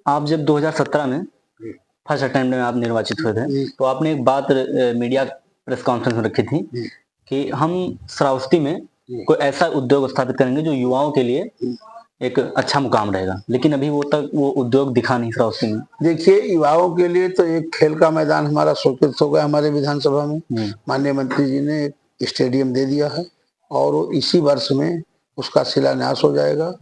आप जब 2017 में फर्स्ट अटेम्प्ट में आप निर्वाचित हुए थे, तो आपने एक बात मीडिया प्रेस कॉन्फ्रेंस में रखी थी कि हम श्रावस्ती में कोई ऐसा उद्योग स्थापित करेंगे जो युवाओं के लिए एक अच्छा मुकाम रहेगा, लेकिन अभी वो उद्योग दिखा नहीं श्रावस्ती में। देखिए, युवाओं के लिए तो एक खेल का मैदान हमारा स्वीकृत हो गया हमारे विधानसभा में। माननीय मंत्री जी ने एक स्टेडियम दे दिया है और वो इसी वर्ष में उसका शिलान्यास हो जाएगा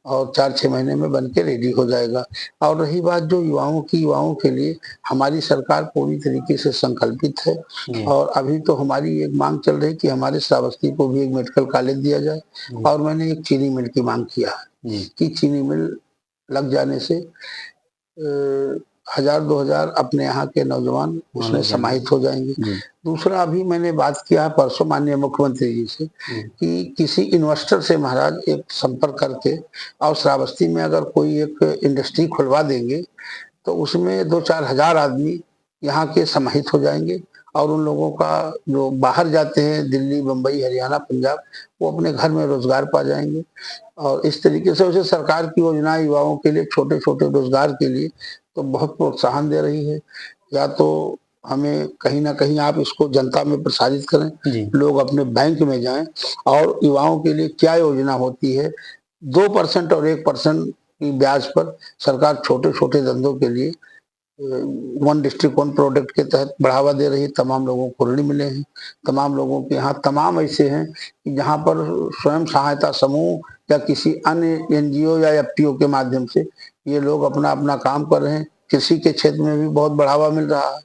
और 4-6 महीने में बन के रेडी हो जाएगा। और रही बात जो युवाओं के लिए हमारी सरकार पूरी तरीके से संकल्पित है और अभी तो हमारी एक मांग चल रही कि हमारे श्रावस्ती को भी एक मेडिकल कॉलेज दिया जाए। और मैंने एक चीनी मिल की मांग किया है कि चीनी मिल लग जाने से 1000-2000 अपने यहाँ के नौजवान उसमें समाहित हो जाएंगे। दूसरा, अभी मैंने बात किया है परसों माननीय मुख्यमंत्री जी से कि किसी इन्वेस्टर से महाराज एक संपर्क करके और श्रावस्ती में अगर कोई एक इंडस्ट्री खुलवा देंगे तो उसमें 2-4 हजार आदमी यहाँ के समाहित हो जाएंगे और उन लोगों का जो बाहर जाते हैं दिल्ली, बम्बई, हरियाणा, पंजाब, वो अपने घर में रोजगार पा जाएंगे। और इस तरीके से उसे सरकार की योजना युवाओं के लिए छोटे छोटे रोजगार के लिए तो बहुत प्रोत्साहन दे रही है। या तो हमें कहीं ना कहीं आप इसको जनता में प्रसारित करें, लोग अपने बैंक में जाएं और युवाओं के लिए क्या योजना होती है। 2% और 1% की ब्याज पर सरकार छोटे छोटे धंधों के लिए वन डिस्ट्रिक्ट वन प्रोडक्ट के तहत बढ़ावा दे रही है। तमाम लोगों को ऋण मिले हैं। तमाम लोगों के यहाँ तमाम ऐसे हैं कि जहाँ पर स्वयं सहायता समूह या किसी अन्य एनजीओ या एफपीओ के माध्यम से ये लोग अपना अपना काम कर रहे हैं। कृषि के क्षेत्र में भी बहुत बढ़ावा मिल रहा है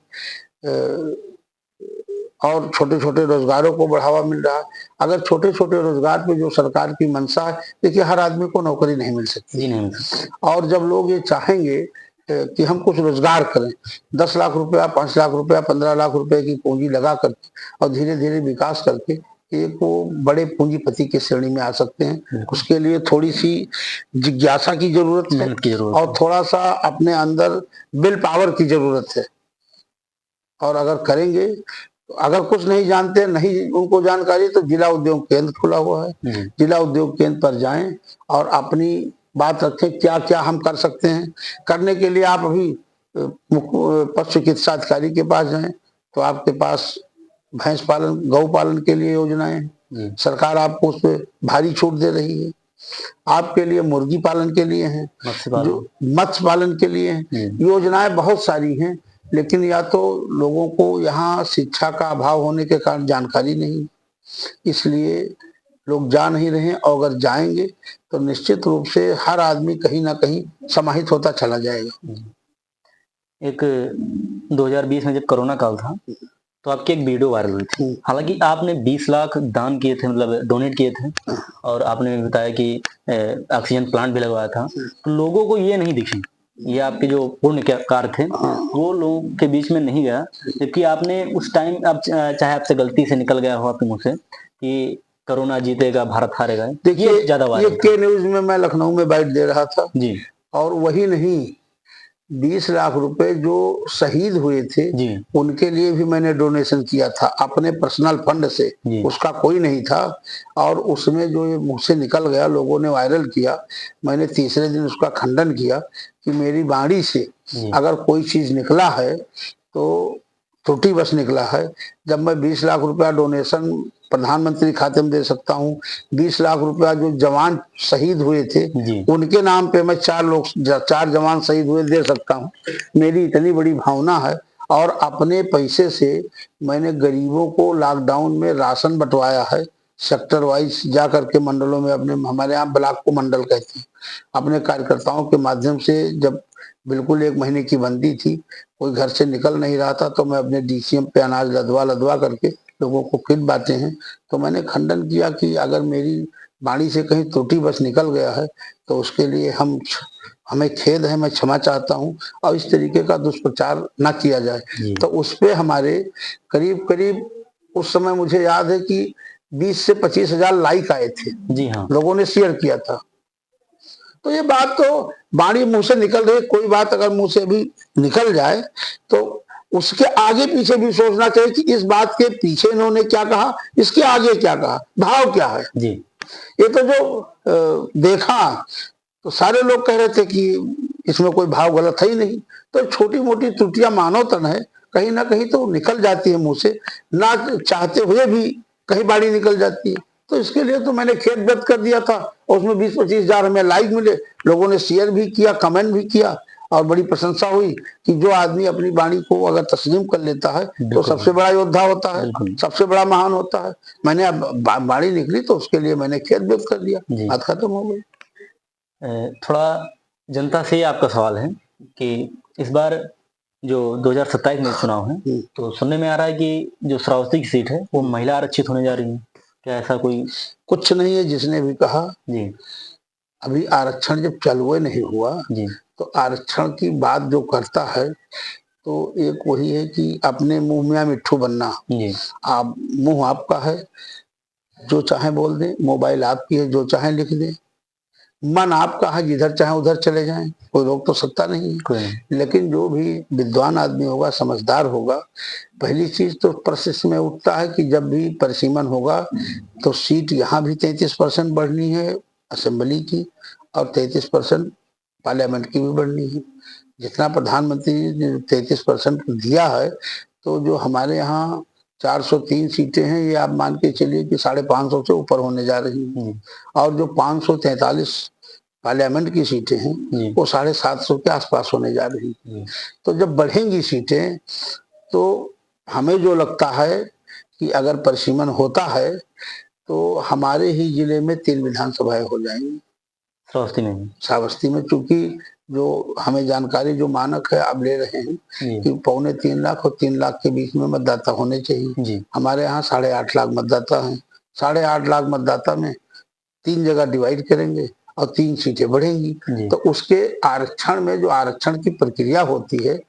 और छोटे छोटे रोजगारों को बढ़ावा मिल रहा है। अगर छोटे छोटे रोजगार पे जो सरकार की मंशा है, देखिए हर आदमी को नौकरी नहीं मिल सकती और जब लोग ये चाहेंगे कि हम कुछ रोजगार करें, 10 लाख रुपया, 5 लाख रुपया, 15 लाख रुपए की पूंजी लगा करके और धीरे धीरे विकास करके एक वो बड़े पूंजीपति की श्रेणी में आ सकते हैं। उसके लिए थोड़ी सी जिज्ञासा की जरूरत है और थोड़ा सा अपने अंदर विल पावर की जरूरत है। और अगर करेंगे, अगर कुछ नहीं जानते, नहीं उनको जानकारी, तो जिला उद्योग केंद्र खुला हुआ है, जिला उद्योग केंद्र पर जाएं और अपनी बात रखें क्या क्या हम कर सकते हैं। करने के लिए आप अभी पशु चिकित्सा अधिकारी के पास जाएं तो आपके पास भैंस पालन, गौ पालन के लिए योजनाएं हैं, सरकार आपको उस पर भारी छूट दे रही है। आपके लिए मुर्गी पालन के लिए है, मत्स्य पालन के लिए है, योजनाएं बहुत सारी हैं। लेकिन या तो लोगों को यहाँ शिक्षा का अभाव होने के कारण जानकारी नहीं, इसलिए लोग जा नहीं रहे हैं। और अगर जाएंगे तो निश्चित रूप से हर आदमी कहीं ना कहीं समाहित होता चला जाएगा। एक 2020 में जब कोरोना काल था तो आपकी एक वीडियो वायरल हुई थी। हालांकि आपने 20 लाख दान किए थे, मतलब डोनेट किए थे, और आपने बताया कि ऑक्सीजन प्लांट भी लगवाया था। तो लोगों को ये नहीं दिखी, ये आपके जो पुण्य कार्य थे वो लोगों के बीच में नहीं गया, जबकि आपने उस टाइम, आप चाहे आपसे गलती से निकल गया हो आपके मुंह से कि कोरोना जीतेगा भारत हारेगा, देखिए ज्यादा ये के न्यूज में मैं लखनऊ में बाइट दे रहा था जी, और वही नहीं 20 लाख रुपए जो शहीद हुए थे उनके लिए भी मैंने डोनेशन किया था अपने पर्सनल फंड से, उसका कोई नहीं था। और उसमें जो ये मुंह से निकल गया, लोगों ने वायरल किया, मैंने तीसरे दिन उसका खंडन किया कि मेरी वाणी से अगर कोई चीज निकला है तो त्रुटि बस निकला है। जब मैं 20 लाख रुपया डोनेशन प्रधानमंत्री खाते में दे सकता हूँ, 20 लाख रुपया जो जवान शहीद हुए थे उनके नाम पे मैं 4 जवान शहीद हुए दे सकता हूँ। मेरी इतनी बड़ी भावना है। और अपने पैसे से मैंने गरीबों को लॉकडाउन में राशन बंटवाया है, सेक्टर वाइज जा करके मंडलों में, अपने हमारे यहाँ ब्लॉक को मंडल कहते हैं, अपने कार्यकर्ताओं के माध्यम से। जब बिल्कुल 1 महीने की बंदी थी, कोई घर से निकल नहीं रहा था, तो मैं अपने डीसीएम पे अनाज लदवा करके लोगों को किट बांटे हैं। तो मैंने खंडन किया कि अगर मेरी वाणी से कहीं त्रुटि बस निकल गया है तो उसके लिए हमें खेद है, मैं क्षमा चाहता हूं और इस तरीके का दुष्प्रचार ना किया जाए। तो उस पे हमारे करीब उस समय मुझे याद है कि 20 से 25 हजार लाइक आए थे। जी हाँ, लोगों ने शेयर किया था। तो ये बात तो वाणी मुंह से निकल रही, कोई बात अगर मुंह से भी निकल जाए तो उसके आगे पीछे भी सोचना चाहिए कि इस बात के पीछे इन्होंने क्या कहा, इसके आगे क्या कहा, भाव क्या है जी। ये तो जो देखा तो सारे लोग कह रहे थे कि इसमें कोई भाव गलत है ही नहीं। तो छोटी मोटी त्रुटियां मानव तन है, कहीं ना कहीं तो निकल जाती है मुंह से, ना चाहते हुए भी कहीं बाड़ी निकल जाती है। तो इसके लिए तो मैंने खेद व्यक्त कर दिया था, और उसमें 20-25 हजार हमें लाइक मिले, लोगों ने शेयर भी किया, कमेंट भी किया, और बड़ी प्रशंसा हुई कि जो आदमी अपनी वाणी को अगर तस्लीम कर लेता है तो सबसे बड़ा योद्धा होता है, सबसे बड़ा महान होता है। मैंने अब वाणी निकली तो उसके लिए मैंने खेद व्यक्त कर दिया, बात खत्म हो गई। थोड़ा जनता से आपका सवाल है कि इस बार जो 2027 में चुनाव है, तो सुनने में आ रहा है कि जो श्रावस्ती की सीट है वो महिला आरक्षित होने जा रही है, क्या ऐसा कोई? कुछ नहीं है, जिसने भी कहा जी, अभी आरक्षण जब चालू नहीं हुआ जी, तो आरक्षण की बात जो करता है तो एक वही है कि अपने मुंह में मिट्ठू बनना। जी, आप मुंह आपका है, जो चाहे बोल दें, मोबाइल आपकी है, जो चाहे लिख दें, मन आपका है, जिधर चाहे उधर चले जाएं, कोई रोक तो सकता नहीं है। कोई नहीं। लेकिन जो भी विद्वान आदमी होगा, समझदार होगा, पहली चीज तो प्रश्न में उठता है कि जब भी परिसीमन होगा तो सीट यहाँ भी 33% बढ़नी है असेंबली की, और 33% पार्लियामेंट की भी बढ़नी है। जितना प्रधानमंत्री ने 33% दिया है, तो जो हमारे यहाँ 403 सीटें हैं, ये आप मान के चलिए कि 550 से ऊपर होने जा रही हैं, और जो 543 पार्लियामेंट की सीटें हैं वो 750 के आसपास होने जा रही हैं। तो जब बढ़ेंगी सीटें तो हमें जो लगता है कि अगर परिसीमन होता है तो हमारे ही जिले में 3 विधानसभाएं हो जाएंगी। श्रावस्ती में चूंकि जो हमें जानकारी, जो मानक है आप ले रहे हैं कि 2.25 लाख और 3 लाख के बीच में मतदाता होने चाहिए। हमारे यहाँ 8.5 लाख मतदाता हैं। 8.5 लाख मतदाता में 3 जगह डिवाइड करेंगे और 3 सीटें बढ़ेंगी। तो उसके आरक्षण में जो आरक्षण की प्रक्रिया होती है,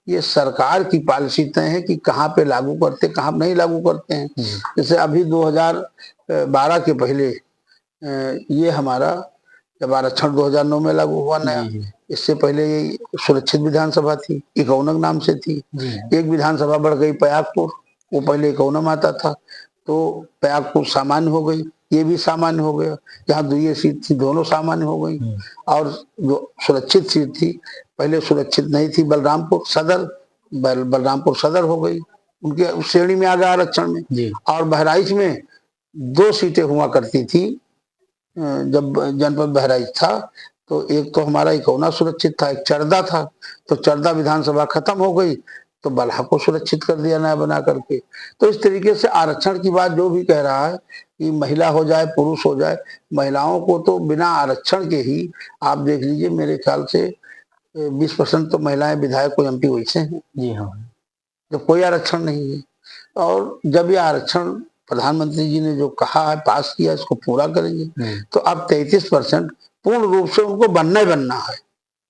ये सरकार की पॉलिसी तय है कि कहाँ पे लागू करते, कहाँ नहीं लागू करते हैं। जैसे अभी 2012 के पहले ये हमारा जब आरक्षण 2009 में लागू हुआ नया, इससे पहले ये सुरक्षित विधानसभा थी, इकौनक नाम से थी। एक विधानसभा बढ़ गई पयागपुर, वो पहले इकौनम आता था, तो पयागपुर सामान्य हो गई, ये भी सामान्य हो गया। जहाँ दुई सीट थी दोनों सामान्य हो गई। और जो सुरक्षित सीट थी, पहले सुरक्षित नहीं थी, बलरामपुर सदर, बलरामपुर सदर हो गई, उनके श्रेणी में आ गया आरक्षण में। और बहराइच में 2 सीटें हुआ करती थी जब जनपद बहराइच था, तो एक तो हमारा इकौना सुरक्षित था, एक चरदा था। तो चरदा विधानसभा खत्म हो गई तो बलहा को सुरक्षित कर दिया नया बना करके। तो इस तरीके से आरक्षण की बात जो भी कह रहा है कि महिला हो जाए पुरुष हो जाए, महिलाओं को तो बिना आरक्षण के ही आप देख लीजिए, मेरे ख्याल से 20% तो महिलाएं विधायक को एमपी वैसे हैं। जी हाँ, जब कोई आरक्षण नहीं है। और जब ये आरक्षण प्रधानमंत्री जी ने जो कहा है, पास किया, इसको पूरा करेंगे। तो अब 33% पूर्ण रूप से उनको बनना ही बनना है।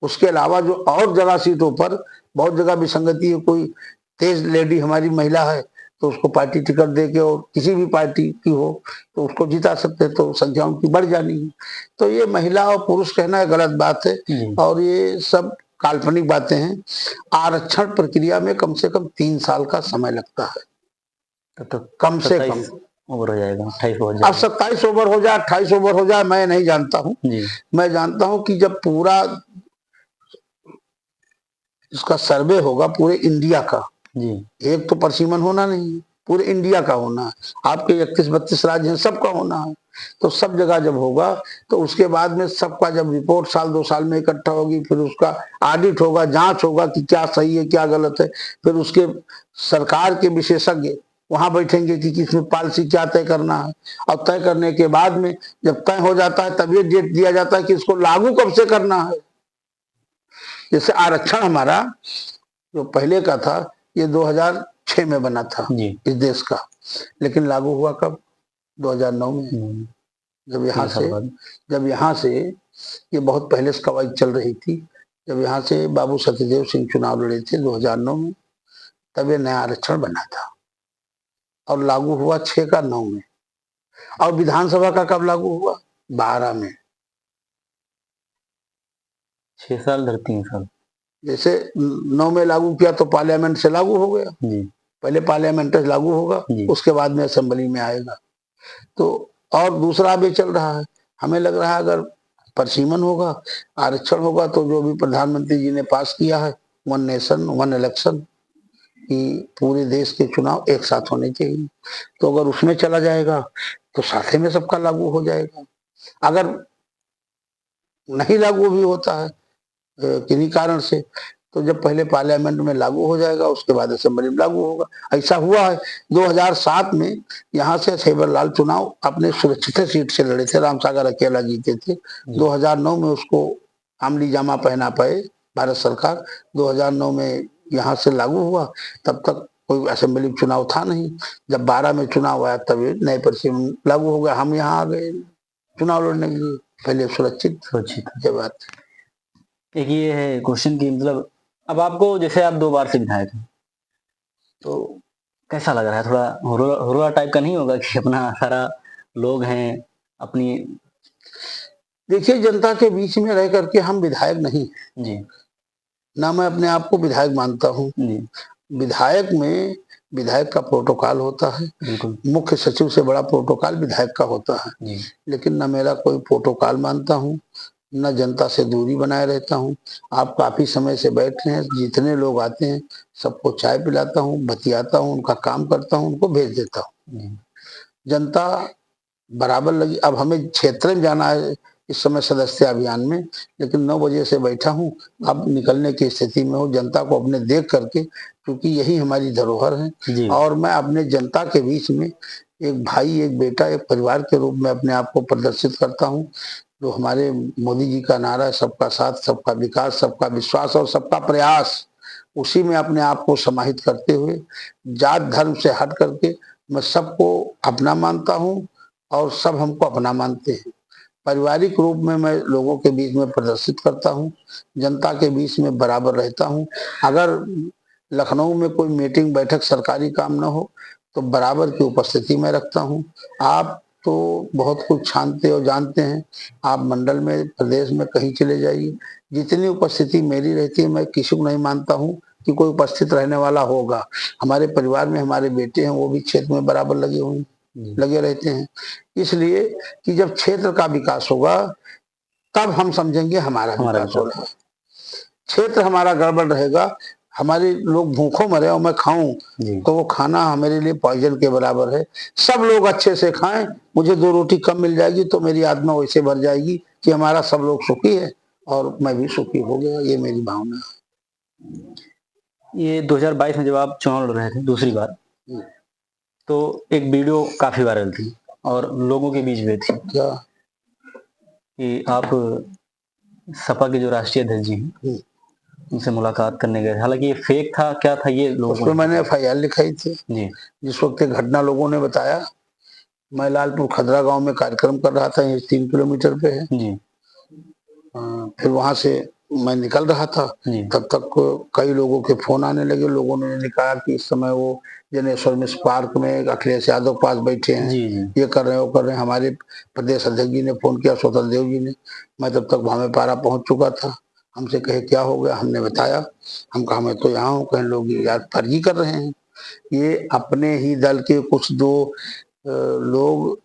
उसके अलावा जो और जगह सीटों पर बहुत जगह विसंगति है, कोई तेज लेडी हमारी महिला है तो उसको पार्टी टिकट दे के, और किसी भी पार्टी की हो तो उसको जिता सकते, तो संख्या उनकी बढ़ जानी है। तो ये महिला और पुरुष कहना गलत बात है, और ये सब काल्पनिक बातें हैं। आरक्षण प्रक्रिया में कम से कम 3 साल का समय लगता है, तो कम से कम। ओवर हो जाएगा, 28 हो अब 27 ओवर हो जाए, 28 ओवर हो जाए, मैं नहीं जानता हूँ। मैं जानता हूँ कि जब पूरा इसका सर्वे होगा पूरे इंडिया का, एक तो परिसीमन होना नहीं है, पूरे इंडिया का होना है। आपके 31-32 राज्य हैं, सबका होना है। तो सब जगह जब होगा तो उसके बाद में सबका जब रिपोर्ट साल 2 साल में इकट्ठा होगी, फिर उसका ऑडिट होगा, जांच होगा कि क्या सही है क्या गलत है। फिर उसके सरकार के विशेषज्ञ वहां बैठेंगे कि किसमें पॉलिसी क्या तय करना है, और तय करने के बाद में जब तय हो जाता है तब ये डेट दिया जाता है कि इसको लागू कब से करना है। जैसे आरक्षण हमारा जो पहले का था, ये 2006 में बना था इस देश का, लेकिन लागू हुआ कब? 2009 में। जब यहाँ से ये बहुत पहले से कवायद चल रही थी, जब यहाँ से बाबू सत्यदेव सिंह चुनाव लड़े थे 2009 में, तब ये नया आरक्षण बना था और लागू हुआ 6 का 9 में। और विधानसभा का कब लागू हुआ? 12 में। 6 साल 3 साल। जैसे 9 में लागू किया तो पार्लियामेंट से लागू हो गया। पहले पार्लियामेंट से लागू होगा, उसके बाद में असेंबली में आएगा। तो और दूसरा भी चल रहा है, हमें लग रहा है अगर परिसीमन होगा, आरक्षण होगा, तो जो भी प्रधानमंत्री जी ने पास किया है, वन नेशन वन इलेक्शन, कि पूरे देश के चुनाव एक साथ होने चाहिए, तो अगर उसमें चला जाएगा तो साथे में सबका लागू हो जाएगा। अगर नहीं लागू भी होता है किन्हीं कारण से, तो जब पहले पार्लियामेंट में लागू हो जाएगा, उसके बाद असेंबली में लागू होगा। ऐसा हुआ है 2007 में, यहाँ से सेवरलाल चुनाव अपने सुरक्षित सीट से लड़े थे, रामसागर अकेला जीते थे। 2009 में उसको आमली जामा पहना पाए भारत सरकार, 2009 में यहाँ से लागू हुआ, तब तक कोई असेंबली चुनाव था नहीं। जब 12 में चुनाव आया तब नए परिसीमन लागू हो गया, हम यहाँ आ गए चुनाव लड़ने के लिए, पहले सुरक्षित ये बात। एक ये है क्वेश्चन की मतलब अब आपको, जैसे आप 2 बार से विधायक हैं, तो कैसा लग रहा है? थोड़ा हुर्रा टाइप का नहीं होगा कि अपना सारा लोग हैं अपनी? देखिए, जनता के बीच में रह करके हम विधायक नहीं जी, ना मैं अपने आप को विधायक मानता हूँ। विधायक में विधायक का प्रोटोकॉल होता है, मुख्य सचिव से बड़ा प्रोटोकॉल विधायक का होता है, लेकिन न मेरा कोई प्रोटोकॉल मानता हूँ, न जनता से दूरी बनाए रहता हूँ। आप काफी समय से बैठ रहे हैं, जितने लोग आते हैं सबको चाय पिलाता हूँ, बतियाता हूँ, उनका काम करता हूँ, उनको भेज देता हूँ। जनता बराबर लगी। अब हमें क्षेत्र में जाना है इस समय सदस्य अभियान में, लेकिन 9 बजे से बैठा हूँ, अब निकलने की स्थिति में हूँ, जनता को अपने देख करके, क्योंकि यही हमारी धरोहर है। और मैं अपने जनता के बीच में एक भाई, एक बेटा, एक परिवार के रूप में अपने आप को प्रदर्शित करता हूँ। जो हमारे मोदी जी का नारा है, सबका साथ, सबका विकास, सबका विश्वास और सबका प्रयास, उसी में अपने आप को समाहित करते हुए, जात धर्म से हट करके मैं सबको अपना मानता हूँ और सब हमको अपना मानते हैं। पारिवारिक रूप में मैं लोगों के बीच में प्रदर्शित करता हूँ, जनता के बीच में बराबर रहता हूँ। अगर लखनऊ में कोई मीटिंग बैठक सरकारी काम न हो तो बराबर की उपस्थिति में रखता हूँ। आप तो बहुत कुछ छानते और जानते हैं, आप मंडल में, प्रदेश में कहीं चले जाइए, जितनी उपस्थिति मेरी रहती है, मैं किसी को नहीं मानता हूँ कि कोई उपस्थित रहने वाला होगा। हमारे परिवार में हमारे बेटे हैं, वो भी क्षेत्र में बराबर लगे रहते हैं, इसलिए कि जब क्षेत्र का विकास होगा तब हम समझेंगे हमारा विकास हो रहा है। क्षेत्र हमारा गड़बड़ रहेगा, हमारे लोग भूखों मरे और मैं खाऊं तो वो खाना मेरे लिए पॉइजन के बराबर है। सब लोग अच्छे से खाएं, मुझे 2 रोटी कम मिल जाएगी तो मेरी आत्मा वैसे भर जाएगी कि हमारा सब लोग सुखी है और मैं भी सुखी हो गया, ये मेरी भावना है। ये 2022 में जब आप चुनाव लड़ रहे थे दूसरी बार, तो एक वीडियो काफी वायरल थी और लोगों के बीच में थी, क्या कि आप सपा के जो राष्ट्रीय अध्यक्ष जी हैं उनसे मुलाकात करने गए। हालांकि ये फेक था, क्या था ये लोगों उसमें मैंने FIR लिखाई थी जी। जिस वक्त घटना लोगों ने बताया, मैं लालपुर खदरा गांव में कार्यक्रम कर रहा था, ये 3 किलोमीटर पे है जी। फिर वहां से मैं निकल रहा था, तब तक कई लोगों के फोन आने लगे। लोगों ने कहा कि इस समय वो जनेश्वर मिश्र पार्क में अखिलेश यादव पास बैठे हैं, ये कर रहे हैं, वो कर रहे हैं। हमारे प्रदेश अध्यक्ष जी ने फोन किया, स्वतंत्र देव जी ने। मैं तब तक भावे पारा पहुंच चुका था। हमसे कहे क्या हो गया, हमने बताया, हम कहा मैं तो यहाँ हूँ। कहें लोग यार फर्जी कर रहे हैं, ये अपने ही दल के कुछ 2 लोग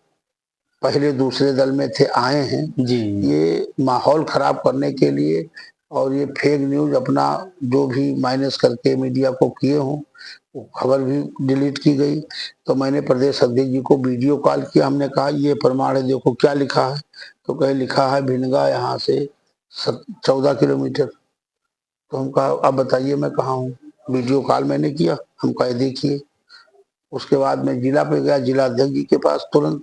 पहले दूसरे दल में थे, आए हैं जी। ये माहौल खराब करने के लिए और ये फेक न्यूज अपना जो भी माइनस करके मीडिया को किए हों, वो खबर भी डिलीट की गई। तो मैंने प्रदेश अध्यक्ष जी को वीडियो कॉल किया, हमने कहा ये प्रमाण है, देखो क्या लिखा है। तो कहे लिखा है भिनगा यहाँ से 14 किलोमीटर। तो हम कहा अब बताइए मैं कहाँ हूँ। वीडियो कॉल मैंने किया, हम कहे देखिए। उसके बाद मैं जिला पे गया, जिला अध्यक्ष जी के पास तुरंत।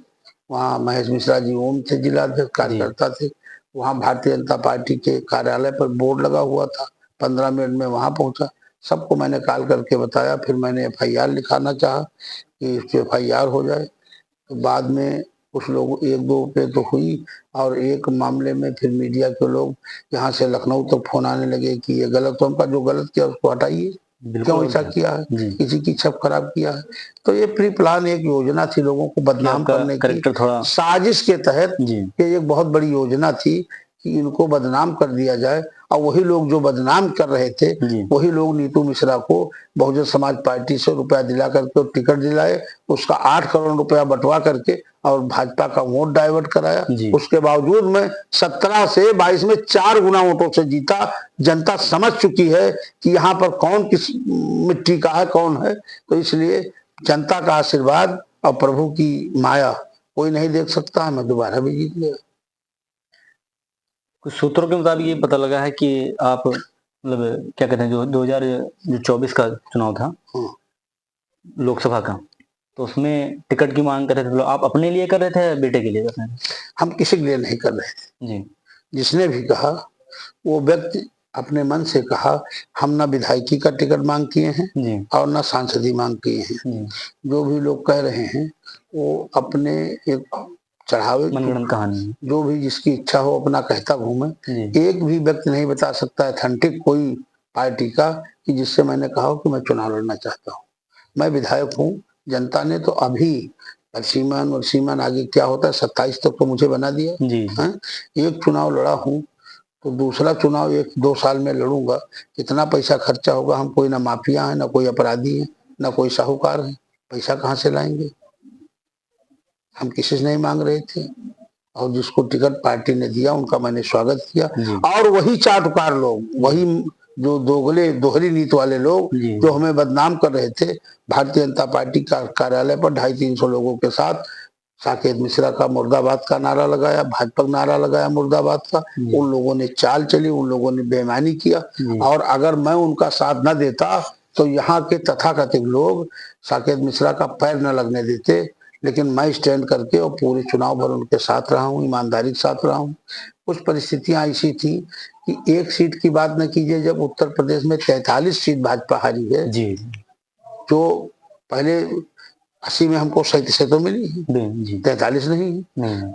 वहाँ महेश मिश्रा जी ओम थे, जिला अध्यक्ष, कार्यकर्ता थे। वहाँ भारतीय जनता पार्टी के कार्यालय पर बोर्ड लगा हुआ था। 15 मिनट में वहाँ पहुंचा, सबको मैंने कॉल करके बताया। फिर मैंने FIR लिखाना चाहा कि इस पे FIR हो जाए। तो बाद में कुछ लोग 1-2 पे तो हुई, और एक मामले में फिर मीडिया के लोग यहाँ से लखनऊ तक फोन आने लगे कि ये गलत, तो उनका जो गलत किया उसको हटाइए, क्यों ऐसा किया है, किसी की छप खराब किया है। तो ये प्री प्लान एक योजना थी लोगों को बदनाम करने की, साजिश के तहत। ये एक बहुत बड़ी योजना थी कि इनको बदनाम कर दिया जाए, और वही लोग जो बदनाम कर रहे थे वही लोग नीतू मिश्रा को बहुजन समाज पार्टी से रुपया दिला करके टिकट दिलाए, उसका 8 करोड़ रुपया बंटवा करके और भाजपा का वोट डाइवर्ट कराया। उसके बावजूद मैं 17 से 22 में 4 गुना वोटों से जीता। जनता समझ चुकी है कि यहाँ पर कौन किस मिट्टी का है, कौन है। तो इसलिए जनता का आशीर्वाद और प्रभु की माया कोई नहीं देख सकता है, मैं दोबारा भी जीत गया। कुछ सूत्रों के मुताबिक ये पता लगा है कि आप मतलब क्या कहते हैं, जो 2024 का चुनाव था लोकसभा का, तो उसमें टिकट की मांग कर रहे थे, तो आप अपने लिए कर रहे थे या बेटे के लिए कर रहे थे? हम किसी के लिए नहीं कर रहे थे जी। जिसने भी कहा वो व्यक्ति अपने मन से कहा। हम ना विधायकी का टिकट मांग किए हैं और ना सांसदी मांग किए हैं। जो भी लोग कह रहे हैं वो अपने एक चढ़ावे मनगढ़ंत कहानी, जो भी जिसकी इच्छा हो अपना कहता घूमे। एक भी व्यक्ति नहीं बता सकता अथेंटिक कोई पार्टी का कि जिससे मैंने कहा कि मैं चुनाव लड़ना चाहता हूँ। मैं विधायक हूँ, जनता ने तो अभी वर्षीमान आगे क्या होता है 27 तक तो मुझे बना दिया है। एक चुनाव लड़ा हूँ तो दूसरा चुनाव 1-2 साल में लड़ूंगा। कितना पैसा खर्चा होगा, हम कोई ना माफिया है, ना कोई अपराधी है, ना कोई साहूकार है। पैसा कहाँ से लाएंगे? हम किसी से नहीं मांग रहे थे, और जिसको टिकट पार्टी ने दिया उनका मैंने स्वागत किया। और वही चाटुकार लोग, वही जो दोहरी नीति वाले लोग जो हमें बदनाम कर रहे थे, भारतीय जनता पार्टी का कार्यालय पर 250-300 लोगों के साथ साकेत मिश्रा का मुर्दाबाद का नारा लगाया, भाजपा का नारा लगाया मुर्दाबाद का। उन लोगों ने चाल चली, उन लोगों ने बेईमानी किया। और अगर मैं उनका साथ न देता तो यहाँ के तथाकथित लोग साकेत मिश्रा का पैर न लगने देते। लेकिन मैं स्टैंड करके और पूरे चुनाव भर उनके साथ रहा हूँ, ईमानदारी के साथ रहा हूँ। कुछ परिस्थितियां ऐसी थी कि एक सीट की बात न कीजिए, जब उत्तर प्रदेश में 43 सीट भाजपा हारी है, जो पहले 80 में हमको 37 से तो मिली है, 43 नहीं।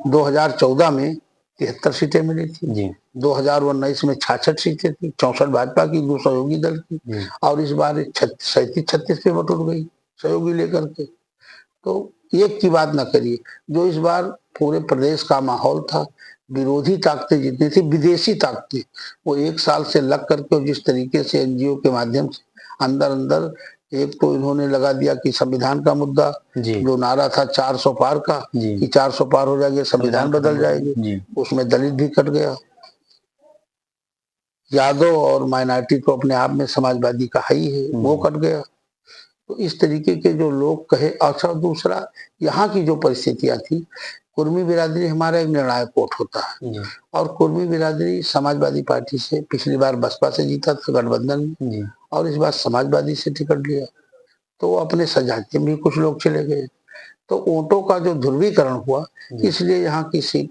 2014 में 73 सीटें मिली थी, 2019 में 66 सीटें थी, 64 भाजपा की, 2 सहयोगी दल की, और इस बार 37-36 पे वोट उठ गई सहयोगी लेकर के। तो एक की बात ना करिए, जो इस बार पूरे प्रदेश का माहौल था, विरोधी ताकतें जितनी थी, विदेशी ताकतें, वो 1 साल से लग करके जिस तरीके से एनजीओ के माध्यम से अंदर एक तो इन्होंने लगा दिया कि संविधान का मुद्दा, जो नारा था 400 पार का कि 400 पार हो जाएगा संविधान बदल जाएगी, उसमें दलित भी कट गया। यादव और माइनॉरिटी तो अपने आप में समाजवादी का ही है, वो कट गया। तो इस तरीके के जो लोग कहे। अच्छा, दूसरा यहाँ की जो परिस्थितियां थी, कुर्मी बिरादरी हमारा एक निर्णायक वोट होता है, और कुर्मी बिरादरी समाजवादी पार्टी से पिछली बार बसपा से जीता था गठबंधन में, और इस बार समाजवादी से टिकट लिया, तो अपने सजाती में भी कुछ लोग चले गए। तो वोटों का जो ध्रुवीकरण हुआ, इसलिए यहाँ की सीट,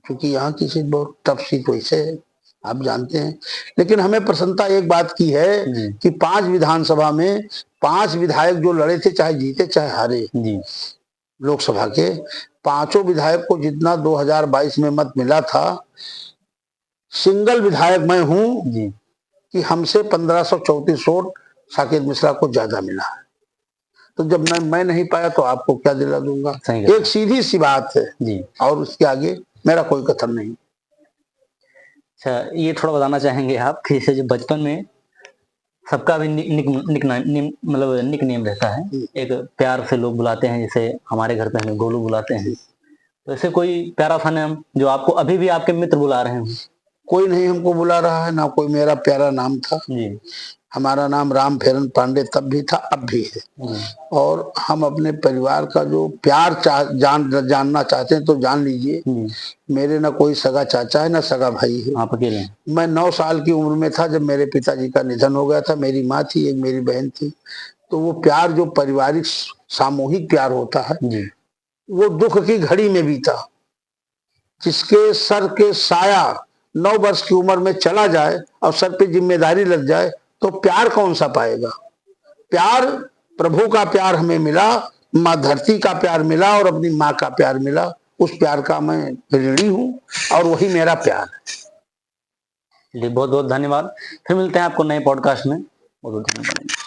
क्योंकि यहाँ की सीट बहुत टफ सीट वैसे है, आप जानते हैं। लेकिन हमें प्रसन्नता एक बात की है कि 5 विधानसभा में 5 विधायक जो लड़े थे, चाहे जीते चाहे हारे, लोकसभा के 5 विधायक को जितना 2022 में मत मिला था, सिंगल विधायक मैं हूं कि हमसे 1534 वोट साकेत मिश्रा को ज्यादा मिला है। तो जब मैं नहीं पाया तो आपको क्या दिला दूंगा? एक सीधी सी बात है, और उसके आगे मेरा कोई कथन नहीं। अच्छा, ये थोड़ा बताना चाहेंगे आप कि जैसे जो बचपन में सबका भी मतलब निक नेम रहता है, एक प्यार से लोग बुलाते हैं, जैसे हमारे घर पे हमें गोलू बुलाते हैं, तो ऐसे कोई प्यारा सा नाम जो आपको अभी भी आपके मित्र बुला रहे हैं? कोई नहीं हमको बुला रहा है, ना कोई मेरा प्यारा नाम था। हमारा नाम राम फेरन पांडे तब भी था, अब भी है। और हम अपने परिवार का जो प्यार जानना चाहते हैं तो जान लीजिए, मेरे ना कोई सगा चाचा है ना सगा भाई है, आप अकेले हैं। मैं 9 साल की उम्र में था जब मेरे पिताजी का निधन हो गया था। मेरी माँ थी, एक मेरी बहन थी। तो वो प्यार जो पारिवारिक सामूहिक प्यार होता है, वो दुख की घड़ी में भी था। जिसके सर के साया 9 वर्ष की उम्र में चला जाए और सर पे जिम्मेदारी लग जाए तो प्यार कौन सा पाएगा? प्यार प्रभु का प्यार हमें मिला, माँ धरती का प्यार मिला और अपनी माँ का प्यार मिला। उस प्यार का मैं ऋणी हूँ और वही मेरा प्यार है। बहुत बहुत धन्यवाद। फिर मिलते हैं आपको नए पॉडकास्ट में। बहुत बहुत धन्यवाद।